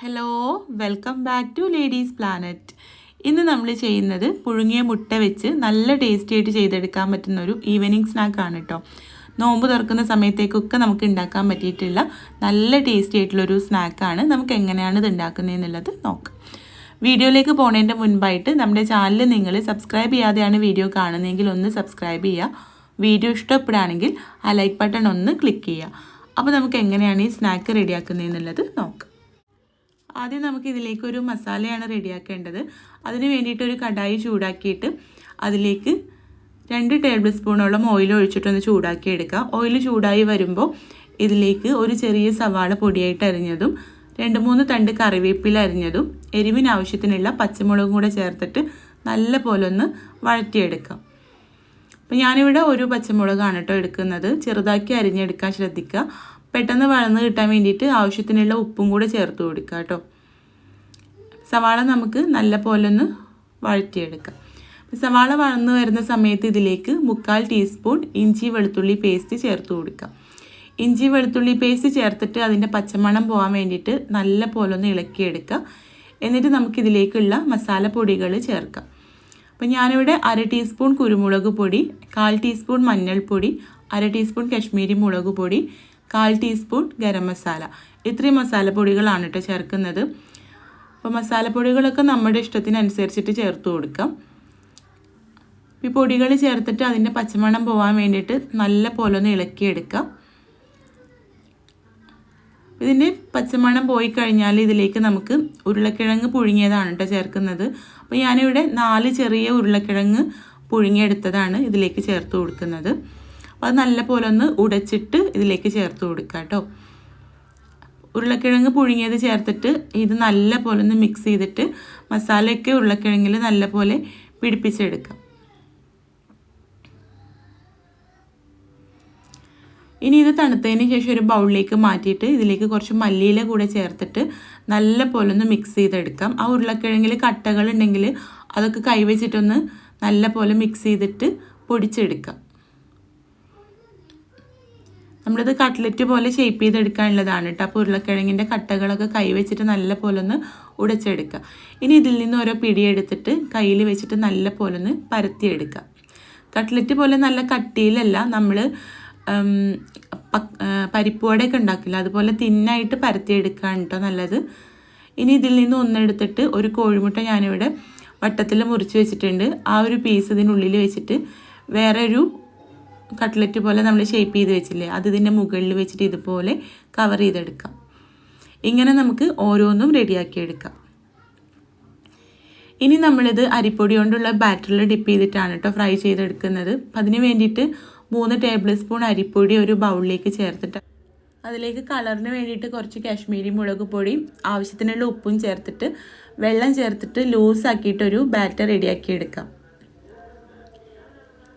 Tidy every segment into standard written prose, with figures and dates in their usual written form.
Hello, welcome back to ladies planet. ഇന്ന് നമ്മൾ ചെയ്യുന്നത് പുഴുങ്ങിയ മുട്ട വെച്ച് നല്ല ടേസ്റ്റി ആയിട്ട് ചെയ്തെടുക്കാൻ പറ്റുന്ന ഒരു ഈവനിങ് സ്നാക്കാണ് കേട്ടോ. നോമ്പ് തുറക്കുന്ന സമയത്തേക്കൊക്കെ നമുക്ക് ഉണ്ടാക്കാൻ പറ്റിയിട്ടുള്ള നല്ല ടേസ്റ്റി ആയിട്ടുള്ളൊരു സ്നാക്കാണ്. നമുക്ക് എങ്ങനെയാണ് ഇത് ഉണ്ടാക്കുന്നതെന്നുള്ളത് നോക്കാം. വീഡിയോയിലേക്ക് പോകുന്നതിൻ്റെ മുൻപായിട്ട് നമ്മുടെ ചാനൽ നിങ്ങൾ സബ്സ്ക്രൈബ് ചെയ്യാതെയാണ് വീഡിയോ കാണുന്നതെങ്കിൽ ഒന്ന് സബ്സ്ക്രൈബ് ചെയ്യുക. വീഡിയോ ഇഷ്ടപ്പെടുകയാണെങ്കിൽ ആ ലൈക്ക് ബട്ടൺ ഒന്ന് ക്ലിക്ക് ചെയ്യുക. അപ്പോൾ നമുക്ക് എങ്ങനെയാണ് ഈ സ്നാക്ക് റെഡിയാക്കുന്നതെന്നുള്ളത് നോക്കാം. ആദ്യം നമുക്ക് ഇതിലേക്ക് ഒരു മസാലയാണ് റെഡിയാക്കേണ്ടത്. അതിന് വേണ്ടിയിട്ട് ഒരു കടായി ചൂടാക്കിയിട്ട് അതിലേക്ക് 2 ടേബിൾ സ്പൂണോളം ഓയിൽ ഒഴിച്ചിട്ടൊന്ന് ചൂടാക്കി എടുക്കുക. ഓയിൽ ചൂടായി വരുമ്പോൾ ഇതിലേക്ക് ഒരു ചെറിയ സവാള പൊടിയായിട്ട് അരിഞ്ഞതും 2-3 തണ്ട് കറിവേപ്പില അരിഞ്ഞതും എരിവിന് ആവശ്യത്തിനുള്ള പച്ചമുളകും കൂടെ ചേർത്തിട്ട് നല്ല പോലെ ഒന്ന് വഴറ്റിയെടുക്കാം. അപ്പോൾ ഞാനിവിടെ ഒരു പച്ചമുളകാണ് കേട്ടോ എടുക്കുന്നത്. ചെറുതാക്കി അരിഞ്ഞെടുക്കാൻ ശ്രദ്ധിക്കുക. പെട്ടെന്ന് വഴന്ന് കിട്ടാൻ വേണ്ടിയിട്ട് ആവശ്യത്തിനുള്ള ഉപ്പും കൂടെ ചേർത്ത് കൊടുക്കുക കേട്ടോ. സവാള നമുക്ക് നല്ല പോലെ ഒന്ന് വഴറ്റിയെടുക്കാം. സവാള വഴന്ന് വരുന്ന സമയത്ത് ഇതിലേക്ക് 1/4 ടീസ്പൂൺ ഇഞ്ചി വെളുത്തുള്ളി പേസ്റ്റ് ചേർത്ത് കൊടുക്കാം. ഇഞ്ചി വെളുത്തുള്ളി പേസ്റ്റ് ചേർത്തിട്ട് അതിൻ്റെ പച്ചമണം പോകാൻ വേണ്ടിയിട്ട് നല്ല പോലെ ഒന്ന് ഇളക്കിയെടുക്കുക. എന്നിട്ട് നമുക്കിതിലേക്കുള്ള മസാലപ്പൊടികൾ ചേർക്കാം. അപ്പോൾ ഞാനിവിടെ 1/2 ടീസ്പൂൺ കുരുമുളക് പൊടി, 1/4 ടീസ്പൂൺ മഞ്ഞൾപ്പൊടി, 1/2 ടീസ്പൂൺ കശ്മീരി മുളക് പൊടി, 1/4 ടീസ്പൂൺ ഗരം മസാല, ഇത്രയും മസാലപ്പൊടികളാണ് കേട്ടോ ചേർക്കുന്നത്. അപ്പോൾ മസാലപ്പൊടികളൊക്കെ നമ്മുടെ ഇഷ്ടത്തിനനുസരിച്ചിട്ട് ചേർത്ത് കൊടുക്കാം. ഈ പൊടികൾ ചേർത്തിട്ട് അതിൻ്റെ പച്ചമണം പോകാൻ വേണ്ടിയിട്ട് നല്ല പോലെ ഒന്ന് ഇളക്കിയെടുക്കാം. ഇതിൻ്റെ പച്ചമണം പോയി കഴിഞ്ഞാൽ ഇതിലേക്ക് നമുക്ക് ഉരുളക്കിഴങ്ങ് പുഴുങ്ങിയതാണ് കേട്ടോ ചേർക്കുന്നത്. അപ്പോൾ ഞാനിവിടെ 4 ചെറിയ ഉരുളക്കിഴങ്ങ് പുഴുങ്ങിയെടുത്തതാണ് ഇതിലേക്ക് ചേർത്ത് കൊടുക്കുന്നത്. അപ്പോൾ അത് നല്ല പോലെ ഒന്ന് ഉടച്ചിട്ട് ഇതിലേക്ക് ചേർത്ത് കൊടുക്കുക കേട്ടോ. ഉരുളക്കിഴങ്ങ് പുഴുങ്ങിയത് ചേർത്തിട്ട് ഇത് നല്ല പോലെ ഒന്ന് മിക്സ് ചെയ്തിട്ട് മസാലയൊക്കെ ഉരുളക്കിഴങ്ങിൽ നല്ല പോലെ പിടിപ്പിച്ചെടുക്കാം. ഇനി ഇത് തണുത്തതിന് ശേഷം ഒരു ബൗളിലേക്ക് മാറ്റിയിട്ട് ഇതിലേക്ക് കുറച്ച് മല്ലിയില കൂടെ ചേർത്തിട്ട് നല്ല പോലെ ഒന്ന് മിക്സ് ചെയ്തെടുക്കാം. ആ ഉരുളക്കിഴങ്ങിൽ കട്ടകളുണ്ടെങ്കിൽ അതൊക്കെ കൈവച്ചിട്ടൊന്ന് നല്ല പോലെ മിക്സ് ചെയ്തിട്ട് പൊടിച്ചെടുക്കാം. നമ്മളിത് കട്ട്ലറ്റ് പോലെ ഷേപ്പ് ചെയ്തെടുക്കാനുള്ളതാണ് കേട്ടോ. അപ്പോൾ ഉരുളക്കിഴങ്ങിൻ്റെ കട്ടകളൊക്കെ കൈവച്ചിട്ട് നല്ല പോലെ ഒന്ന് ഉടച്ചെടുക്കുക. ഇനി ഇതിൽ നിന്ന് ഓരോ പിടിയെടുത്തിട്ട് കയ്യിൽ വെച്ചിട്ട് നല്ല പോലെ ഒന്ന് പരത്തിയെടുക്കുക. കട്ട്ലറ്റ് പോലെ നല്ല കട്ടിയിലല്ല, നമ്മൾ പരിപ്പുവടയൊക്കെ ഉണ്ടാക്കില്ല അതുപോലെ തിന്നായിട്ട് പരത്തിയെടുക്കുകയാണ് കേട്ടോ നല്ലത്. ഇനി ഇതിൽ നിന്ന് ഒന്നെടുത്തിട്ട് ഒരു കോഴിമുട്ട ഞാനിവിടെ വട്ടത്തിൽ മുറിച്ച് വെച്ചിട്ടുണ്ട്. ആ ഒരു പീസ് ഇതിനുള്ളിൽ വെച്ചിട്ട് വേറെ ഒരു കട്ട്ലറ്റ് പോലെ നമ്മൾ ഷേപ്പ് ചെയ്ത് വെച്ചില്ലേ, അത് ഇതിൻ്റെ മുകളിൽ വെച്ചിട്ട് ഇതുപോലെ കവർ ചെയ്തെടുക്കാം. ഇങ്ങനെ നമുക്ക് ഓരോന്നും റെഡിയാക്കി എടുക്കാം. ഇനി നമ്മളിത് അരിപ്പൊടി കൊണ്ടുള്ള ബാറ്ററിൽ ഡിപ്പ് ചെയ്തിട്ടാണ് കേട്ടോ ഫ്രൈ ചെയ്തെടുക്കുന്നത്. അതിന് വേണ്ടിയിട്ട് 3 ടേബിൾ സ്പൂൺ അരിപ്പൊടി ഒരു ബൗളിലേക്ക് ചേർത്തിട്ട് അതിലേക്ക് കളറിന് വേണ്ടിയിട്ട് കുറച്ച് കാശ്മീരി മുളക് പൊടി, ആവശ്യത്തിനുള്ള ഉപ്പും ചേർത്തിട്ട് വെള്ളം ചേർത്തിട്ട് ലൂസാക്കിയിട്ടൊരു ബാറ്റർ റെഡിയാക്കി എടുക്കാം.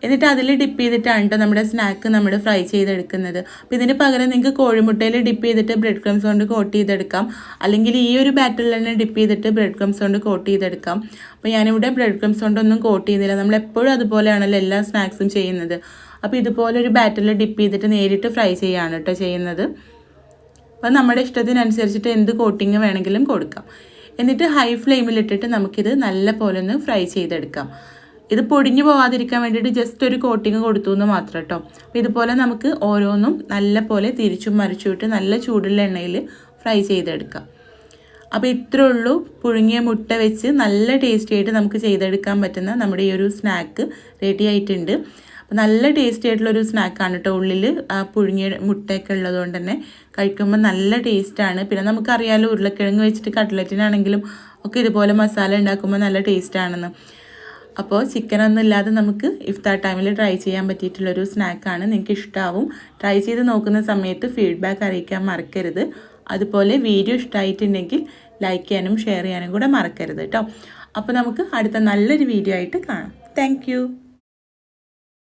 എന്നിട്ട് അതിൽ ഡിപ്പ് ചെയ്തിട്ടാണ് കേട്ടോ നമ്മുടെ സ്നാക്ക് നമ്മൾ ഫ്രൈ ചെയ്തെടുക്കുന്നത്. അപ്പോൾ ഇതിന് പകരം നിങ്ങൾക്ക് കോഴിമുട്ടയിൽ ഡിപ്പ് ചെയ്തിട്ട് ബ്രെഡ് ക്രംസ് കൊണ്ട് കോട്ട് ചെയ്തെടുക്കാം, അല്ലെങ്കിൽ ഈ ഒരു ബാറ്ററിൽ തന്നെ ഡിപ്പ് ചെയ്തിട്ട് ബ്രെഡ് ക്രംസ് കൊണ്ട് കോട്ട് ചെയ്തെടുക്കാം. അപ്പോൾ ഞാനിവിടെ ബ്രെഡ് ക്രംസ് കൊണ്ടൊന്നും കോട്ട് ചെയ്യുന്നില്ല. നമ്മളെപ്പോഴും അതുപോലെയാണല്ലോ എല്ലാ സ്നാക്സും ചെയ്യുന്നത്. അപ്പോൾ ഇതുപോലെ ഒരു ബാറ്ററിൽ ഡിപ്പ് ചെയ്തിട്ട് നേരിട്ട് ഫ്രൈ ചെയ്യുകയാണ് കേട്ടോ ചെയ്യുന്നത്. അപ്പോൾ നമ്മുടെ ഇഷ്ടത്തിനനുസരിച്ചിട്ട് എന്ത് കോട്ടിങ് വേണമെങ്കിലും കൊടുക്കാം. എന്നിട്ട് ഹൈ ഫ്ലെയിമിലിട്ടിട്ട് നമുക്കിത് നല്ല പോലെ ഒന്ന് ഫ്രൈ ചെയ്തെടുക്കാം. ഇത് പൊടിഞ്ഞു പോകാതിരിക്കാൻ വേണ്ടിയിട്ട് ജസ്റ്റ് ഒരു കോട്ടിങ് കൊടുത്തു എന്ന് മാത്രം കേട്ടോ. അപ്പോൾ ഇതുപോലെ നമുക്ക് ഓരോന്നും നല്ല പോലെ തിരിച്ചും മറിച്ചും ഇട്ട് നല്ല ചൂടുള്ള എണ്ണയിൽ ഫ്രൈ ചെയ്തെടുക്കാം. അപ്പോൾ ഇത്രേ ഉള്ളൂ, പുഴുങ്ങിയ മുട്ട വെച്ച് നല്ല ടേസ്റ്റി ആയിട്ട് നമുക്ക് ചെയ്തെടുക്കാൻ പറ്റുന്ന നമ്മുടെ ഈ ഒരു സ്നാക്ക് റെഡി ആയിട്ടുണ്ട്. അപ്പോൾ നല്ല ടേസ്റ്റി ആയിട്ടുള്ളൊരു സ്നാക്കാണ് കേട്ടോ. ഉള്ളിൽ ആ പുഴുങ്ങിയ മുട്ടയൊക്കെ ഉള്ളതുകൊണ്ട് തന്നെ കഴിക്കുമ്പോൾ നല്ല ടേസ്റ്റാണ്. പിന്നെ നമുക്കറിയാമല്ലോ ഉരുളക്കിഴങ്ങ് വെച്ചിട്ട് കട്ട്ലറ്റിനാണെങ്കിലും ഒക്കെ ഇതുപോലെ മസാല ഉണ്ടാക്കുമ്പോൾ നല്ല ടേസ്റ്റാണെന്ന്. അപ്പോൾ ചിക്കനൊന്നും ഇല്ലാതെ നമുക്ക് ഇഫ്താർ ടൈമിൽ ട്രൈ ചെയ്യാൻ പറ്റിയിട്ടുള്ളൊരു സ്നാക്കാണ്. നിങ്ങൾക്ക് ഇഷ്ടമാവും. ട്രൈ ചെയ്ത് നോക്കുന്ന സമയത്ത് ഫീഡ്ബാക്ക് അറിയിക്കാൻ മറക്കരുത്. അതുപോലെ വീഡിയോ ഇഷ്ടമായിട്ടുണ്ടെങ്കിൽ ലൈക്ക് ചെയ്യാനും ഷെയർ ചെയ്യാനും കൂടെ മറക്കരുത് കേട്ടോ. അപ്പോൾ നമുക്ക് അടുത്ത നല്ലൊരു വീഡിയോ ആയിട്ട് കാണാം. താങ്ക്